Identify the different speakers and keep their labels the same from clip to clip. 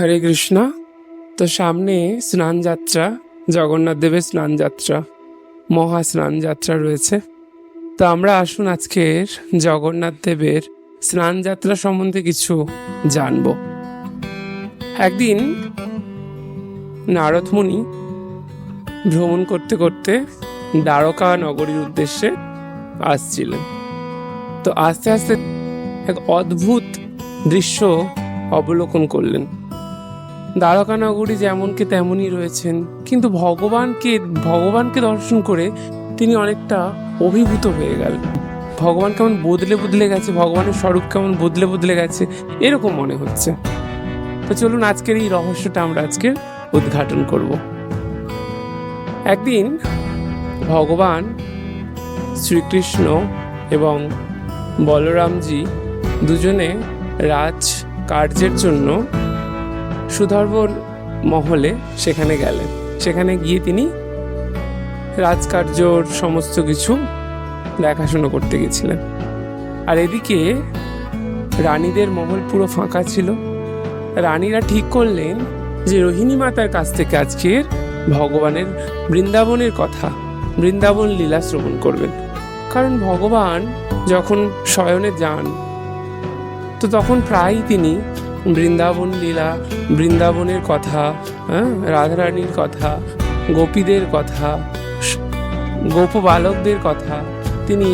Speaker 1: হরে কৃষ্ণ। তো সামনে স্নানযাত্রা, জগন্নাথ দেবের স্নানযাত্রা, মহা স্নানযাত্রা রয়েছে। তো আমরা আসুন আজকের জগন্নাথ দেবের স্নানযাত্রা সম্বন্ধে কিছু জানব। একদিন নারদ মুনি ভ্রমণ করতে করতে দ্বারকা নগরীর উদ্দেশ্যে আসছিলেন। তো আস্তে আস্তে এক অদ্ভুত দৃশ্য অবলোকন করলেন। দ্বারকা নগরী যেমনকে তেমনই রয়েছেন, কিন্তু ভগবানকে দর্শন করে তিনি অনেকটা অভিভূত হয়ে গেলেন। ভগবান কেমন বদলে গেছে, ভগবানের স্বরূপ কেমন বদলে গেছে, এরকম মনে হচ্ছে। তো চলুন আজকের এই রহস্যটা আমরা আজকে উদ্ঘাটন করব। একদিন ভগবান শ্রীকৃষ্ণ এবং বলরামজি দুজনে রাজ কার্যের জন্য সুধর্বর মহলে সেখানে গেলেন। সেখানে গিয়ে তিনি রাজকার্যর সমস্ত কিছু দেখাশোনা করতে গেছিলেন। আর এদিকে রানীদের মহল পুরো ফাঁকা ছিল। রানীরা ঠিক করলেন যে রোহিণী মাতার কাছ থেকে আজকের ভগবানের বৃন্দাবন লীলা শ্রবণ করবেন। কারণ ভগবান যখন শয়নে যান তো তখন প্রায়ই তিনি বৃন্দাবন লীলা, বৃন্দাবনের কথা, রাধারানীর কথা, গোপীদের কথা, গোপ বালকদের কথা তিনি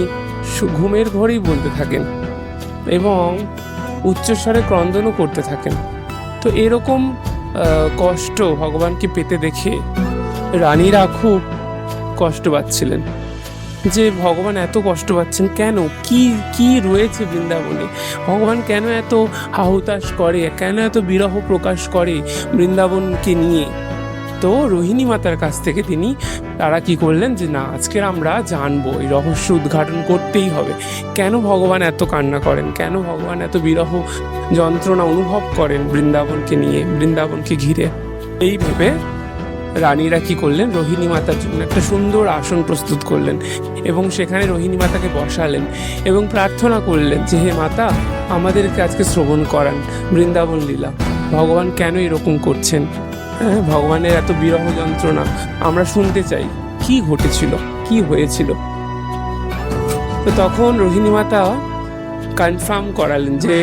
Speaker 1: ঘুমের ঘরেই বলতে থাকেন এবং উচ্চস্বরে ক্রন্দনও করতে থাকেন। তো এরকম কষ্ট ভগবানকে পেতে দেখে রানীরা খুব কষ্ট পাচ্ছিলেন যে ভগবান এত কষ্ট পাচ্ছেন কেন, কি রয়েছে বৃন্দাবনে, ভগবান কেন এত হাহুতাশ করে, কেন এত বিরহ প্রকাশ করে বৃন্দাবনকে নিয়ে। তো রোহিণী মাতার কাছ থেকে তারা কি করলেন যে না, আজকের আমরা জানবো, এই রহস্য উদ্ঘাটন করতেই হবে। কেন ভগবান এত কান্না করেন, কেন ভগবান এত বিরহ যন্ত্রণা অনুভব করেন বৃন্দাবনকে নিয়ে, বৃন্দাবনকে ঘিরে। এই ভেবে রানীরা কি করলেন, রোহিণী মাতার জন্য একটা সুন্দর আসন প্রস্তুত করলেন এবং সেখানে রোহিণী মাতাকে বসালেন এবং প্রার্থনা করলেন যে হে মাতা, আমাদেরকে আজকে শ্রবণ করান বৃন্দাবন লীলা। ভগবান কেন এরকম করছেন, ভগবানের এত বিরহ যন্ত্রণা আমরা শুনতে চাই, কি ঘটেছিল, কি হয়েছিল। তো তখন রোহিণী মাতা কনফার্ম করালেন যে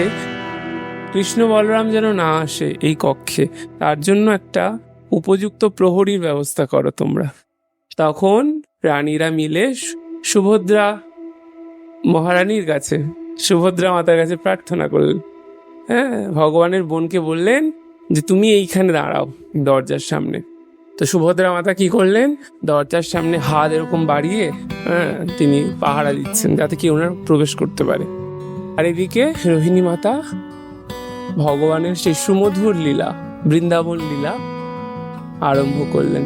Speaker 1: কৃষ্ণ বলরাম যেন না আসে এই কক্ষে, তার জন্য একটা উপযুক্ত প্রহরীর ব্যবস্থা করো তোমরা। তখন রানীরা মিলে সুভদ্রা মহারানীর কাছে, সুভদ্রা মাতার কাছে প্রার্থনা করলেন। ভগবানের বোনকে বললেন যে তুমি এইখানে দাঁড়াও দরজার সামনে। তো সুভদ্রা মাতা কি করলেন, দরজার সামনে হাত এরকম বাড়িয়ে তিনি পাহারা দিচ্ছেন যাতে কেউ না প্রবেশ করতে পারে। আর এদিকে রোহিণী মাতা ভগবানের সেই সুমধুর লীলা, বৃন্দাবন লীলা আরম্ভ করলেন।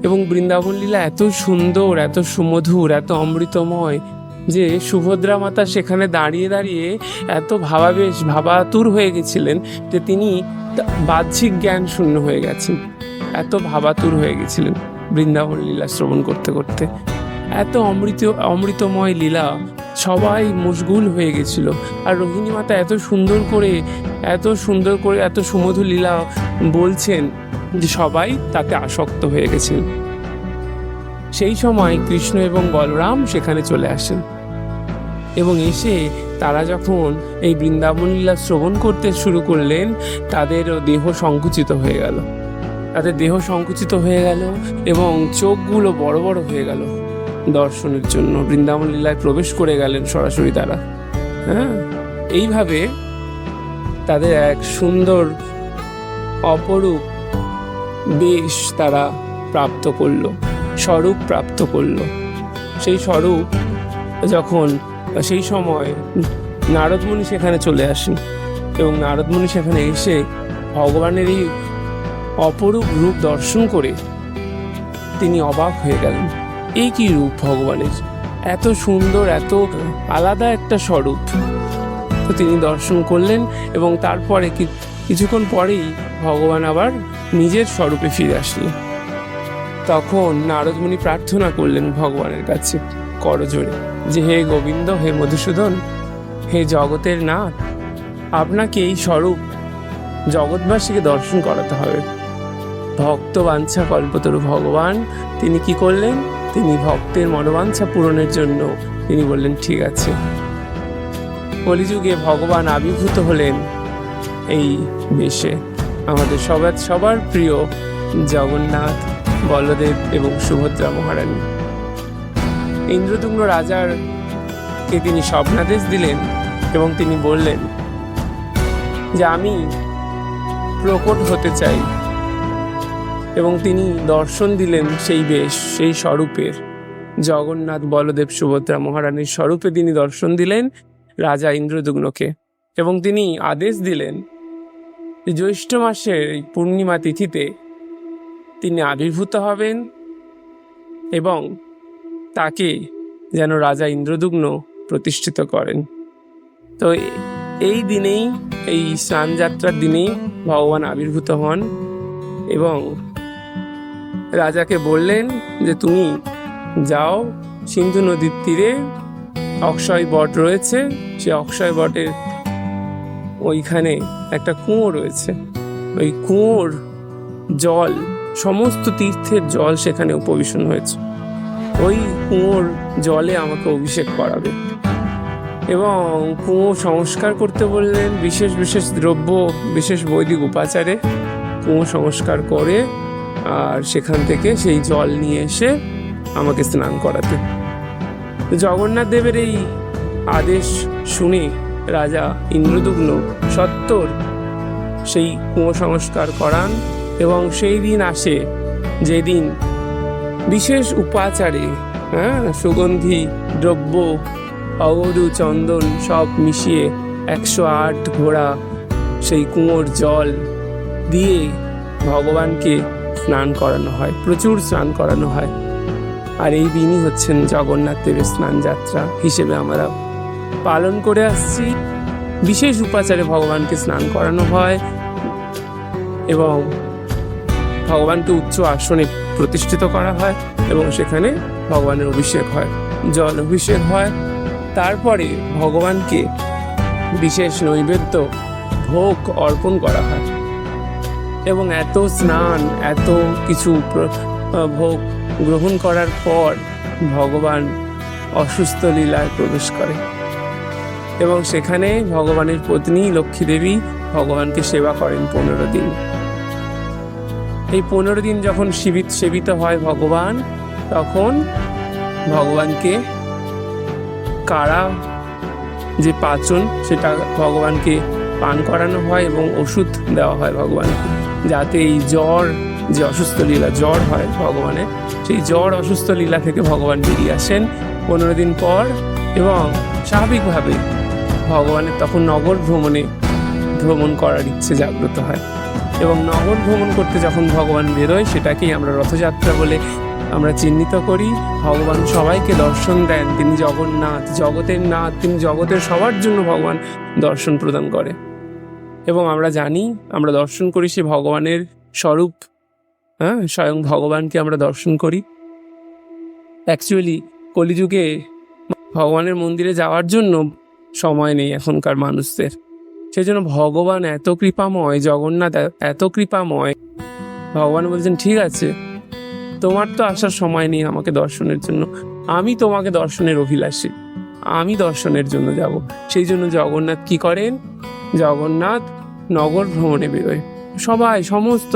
Speaker 1: এবং বৃন্দাবন লীলা এত সুন্দর, এত সুমধুর, এত অমৃতময় যে সুভদ্রা মাতা সেখানে দাঁড়িয়ে এত ভাবাতুর হয়ে গেছিলেন যে তিনি বাহ্যিক জ্ঞান শূন্য হয়ে গেছেন, এত ভাবাতুর হয়ে গেছিলেন বৃন্দাবন লীলা শ্রবণ করতে করতে। এত অমৃতময় লীলা, সবাই মশগুল হয়ে গেছিল। আর রোহিণী মাতা এত সুন্দর করে এত সুমধুর লীলা বলছেন যে সবাই তাতে আসক্ত হয়ে গেছেন। সেই সময় কৃষ্ণ এবং বলরাম সেখানে চলে আসেন এবং এসে তারা যখন এই বৃন্দাবন লীলা শ্রবণ করতে শুরু করলেন, তাদের দেহ সংকুচিত হয়ে গেল এবং চোখগুলো বড় বড় হয়ে গেল দর্শনের জন্য। বৃন্দাবন লীলায় প্রবেশ করে গেলেন সরাসরি তারা। এইভাবে তাদের এক সুন্দর অপরূপ বেশ তারা স্বরূপ প্রাপ্ত করলো। সেই স্বরূপ যখন সেই সময় নারদ মুনি সেখানে চলে আসেন এবং নারদ মুনি সেখানে এসে ভগবানের এই অপরূপ রূপ দর্শন করে তিনি অবাক হয়ে গেলেন। এই কি রূপ ভগবানের, এত সুন্দর, এত আলাদা একটা স্বরূপ। তো তিনি দর্শন করলেন এবং তারপরে কিছুক্ষণ পরেই ভগবান আবার নিজের স্বরূপে ফিরে আসলেন। তখন নারদ মুনি প্রার্থনা করলেন ভগবানের কাছে করজোড়ে যে হে গোবিন্দ, হে মধুসূদন, হে জগতের নাথ, আপনাকে এই স্বরূপ জগৎবাসীকে দর্শন করাতে হবে। ভক্ত বাঞ্ছা কল্পতরু ভগবান তিনি কি করলেন? তিনি ভক্তের মনোবাঞ্ছা পূরণের জন্য তিনি বললেন ঠিক আছে। কলিযুগে ভগবান আবির্ভূত হলেন এই বেশে, আমাদের সবার প্রিয় জগন্নাথ, বলদেব এবং সুভদ্রা মহারানী। ইন্দ্রদুম্ন রাজারকে তিনি স্বপ্নাদেশ দিলেন এবং তিনি বললেন যে আমি প্রকট হতে চাই, এবং তিনি দর্শন দিলেন সেই বেশ, সেই স্বরূপের, জগন্নাথ বলদেব সুভদ্রা মহারানীর স্বরূপে তিনি দর্শন দিলেন রাজা ইন্দ্রদুম্নকে। এবং তিনি আদেশ দিলেন যে জ্যৈষ্ঠ মাসের এই পূর্ণিমা তিথিতে তিনি আবির্ভূত হবেন এবং তাকে যেন রাজা ইন্দ্রদুম্ন প্রতিষ্ঠিত করেন। তো এই দিনেই, এই স্নান যাত্রার দিনেই ভগবান আবির্ভূত হন এবং রাজাকে বললেন যে তুমি যাও, সিন্ধু নদীর তীরে অক্ষয় বট রয়েছে, সে অক্ষয় বটের ওইখানে একটা কুঁয়ো রয়েছে, ওই কুঁয়োর জল, সমস্ত তীর্থের জল সেখানে উপবেশন হয়েছে, ওই কুঁয়োর জলে আমাকে অভিষেক করাবে। এবং কুঁয়ো সংস্কার করতে বললেন, বিশেষ বিশেষ দ্রব্য, বিশেষ বৈদিক উপাচারে কুঁয়ো সংস্কার করে আর সেখান থেকে সেই জল নিয়ে এসে আমাকে স্নান করাতে। জগন্নাথ দেবের এই আদেশ শুনে রাজা ইন্দ্রদুম্ন সত্বর সেই কুঁয়ো সংস্কার করান এবং সেই দিন আসে যেদিন বিশেষ উপাচারে সুগন্ধি দ্রব্য, অগরু, চন্দন সব মিশিয়ে 108 ঘোড়া সেই কুঁয়োর জল দিয়ে ভগবানকে স্নান করানো হয়, প্রচুর স্নান করানো হয়। আর এই দিনই হচ্ছেন জগন্নাথ দেবের স্নান যাত্রা হিসেবে আমরা পালন করে আসছি। বিশেষ উপাচারে ভগবানকে স্নান করানো হয় এবং ভগবানকে উচ্চ আসনে প্রতিষ্ঠিত করা হয় এবং সেখানে ভগবানের অভিষেক হয়, জল অভিষেক হয়। তারপরে ভগবানকে বিশেষ নৈবেদ্য ভোগ অর্পণ করা হয় এবং এত স্নান, এত কিছু ভোগ গ্রহণ করার পর ভগবান অসুস্থ লীলায় প্রবেশ করে এবং সেখানে ভগবানের পত্নী লক্ষ্মী দেবী ভগবানকে সেবা করেন 15 দিন। এই 15 দিন যখন সেবিত হয় ভগবান, তখন ভগবানকে কারা যে পাচন সেটা ভগবানকে পান করানো হয় এবং ওষুধ দেওয়া হয় ভগবানকে, যাতে এই জ্বর, যে অসুস্থ লীলা জ্বর হয় ভগবানের, সেই জ্বর অসুস্থ লীলা থেকে ভগবান বেরিয়ে আসেন 15 দিন পর। এবং স্বাভাবিকভাবে ভগবানের তখন নগর ভ্রমণ করার ইচ্ছে জাগ্রত হয় এবং নগর ভ্রমণ করতে যখন ভগবান বেরোয় সেটাকেই আমরা রথযাত্রা বলে আমরা চিহ্নিত করি। ভগবান সবাইকে দর্শন দেন, তিনি জগন্নাথ, জগতের নাথ, তিনি জগতের সবার জন্য ভগবান দর্শন প্রদান করে এবং আমরা জানি, আমরা দর্শন করি সে ভগবানের স্বরূপ, স্বয়ং ভগবানকে আমরা দর্শন করি। অ্যাকচুয়ালি কলিযুগে ভগবানের মন্দিরে যাওয়ার জন্য সময় নেই এখনকার মানুষদের, সেই জন্য ভগবান এত কৃপাময়, জগন্নাথ এত কৃপাময়, ভগবান বলছেন ঠিক আছে, তোমার তো আসার সময় নেই আমাকে দর্শনের জন্য, আমি তোমাকে দর্শনের অভিলাষী, আমি দর্শনের জন্য যাব। সেই জন্য জগন্নাথ কি করেন? জগন্নাথ নগর ভ্রমণে বেরোয়, সমস্ত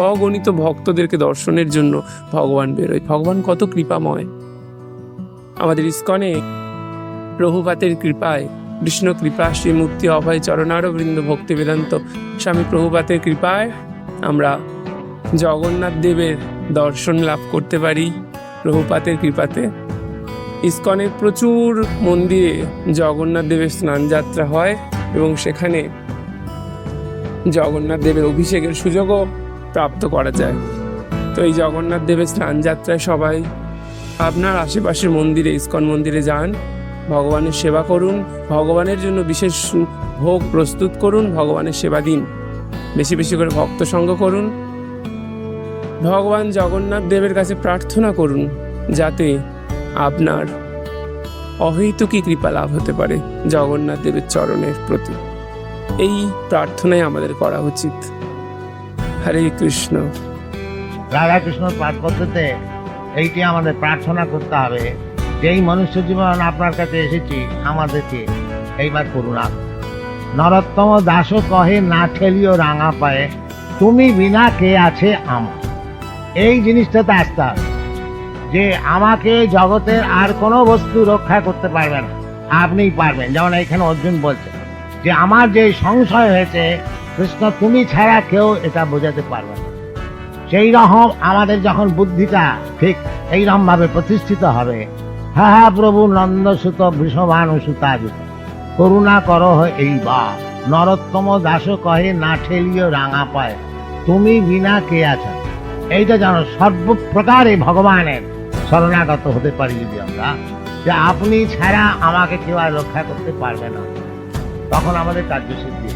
Speaker 1: অগণিত ভক্তদেরকে দর্শনের জন্য ভগবান বেরোয়। ভগবান কত কৃপাময়। আমাদের ইস্কনে প্রভুপাতের কৃপায়, কৃষ্ণ কৃপা শ্রীমূর্তি অভয় চরণার বৃন্দ ভক্তি বেদান্ত স্বামী প্রভুপাতের কৃপায় আমরা জগন্নাথ দেবের দর্শন লাভ করতে পারি। প্রভুপাতের কৃপাতে ইস্কনের প্রচুর মন্দিরে জগন্নাথ দেবের স্নান যাত্রা হয় এবং সেখানে জগন্নাথ দেবের অভিষেকের সুযোগও প্রাপ্ত করা যায়। তো এই জগন্নাথ দেবের স্নান যাত্রায় সবাই আপনার আশেপাশের মন্দিরে, ইস্কন মন্দিরে যান, ভগবানের সেবা করুন, ভগবানের জন্য বিশেষ ভোগ প্রস্তুত করুন, ভগবানের সেবা দিন, বেশি বেশি করে ভক্ত সঙ্গ করুন, ভগবান জগন্নাথ দেবের কাছে প্রার্থনা করুন যাতে আপনার অহৈতুকী কৃপা লাভ হতে পারে জগন্নাথ দেবের চরণের প্রতি। এই প্রার্থনাই আমাদের করা উচিত। হরে কৃষ্ণ।
Speaker 2: রাধা কৃষ্ণ পাঠ পদ্ধতিতে এইটি আমাদের প্রার্থনা করতে হবে, যেই মনুষ্য জীবন আপনার কাছে এসেছি আমাদেরকে এইবার করুণা। নরোত্তম দাসও কহে না ঠেলিও রাঙা পায়ে, তুমি বিনা কে আছে আমার। এই জিনিসটাতে আসতে হবে যে আমাকে জগতের আর কোনো বস্তু রক্ষা করতে পারবে না, আপনিই পারবেন। যেমন এখানে অর্জুন বলছে যে আমার যে সংশয় হয়েছে কৃষ্ণ তুমি ছাড়া কেউ এটা বোঝাতে পারবে না। সেই রকম আমাদের যখন বুদ্ধিটা ঠিক এইরকম ভাবে প্রতিষ্ঠিত হবে, হা হা প্রভু নন্দসুত বৃষভানুসুতাযুত করুণা করো এইবার, নরোত্তম দাস কহে না ঠেলিও রাঙা পায়, তুমি বিনা কে আছো। এইটা যেন সর্বপ্রকারে ভগবানের শরণাগত হতে পারি যদি আমরা, যে আপনি ছাড়া আমাকে কেউ আর রক্ষা করতে পারবে না, তখন আমাদের কার্যসিদ্ধি।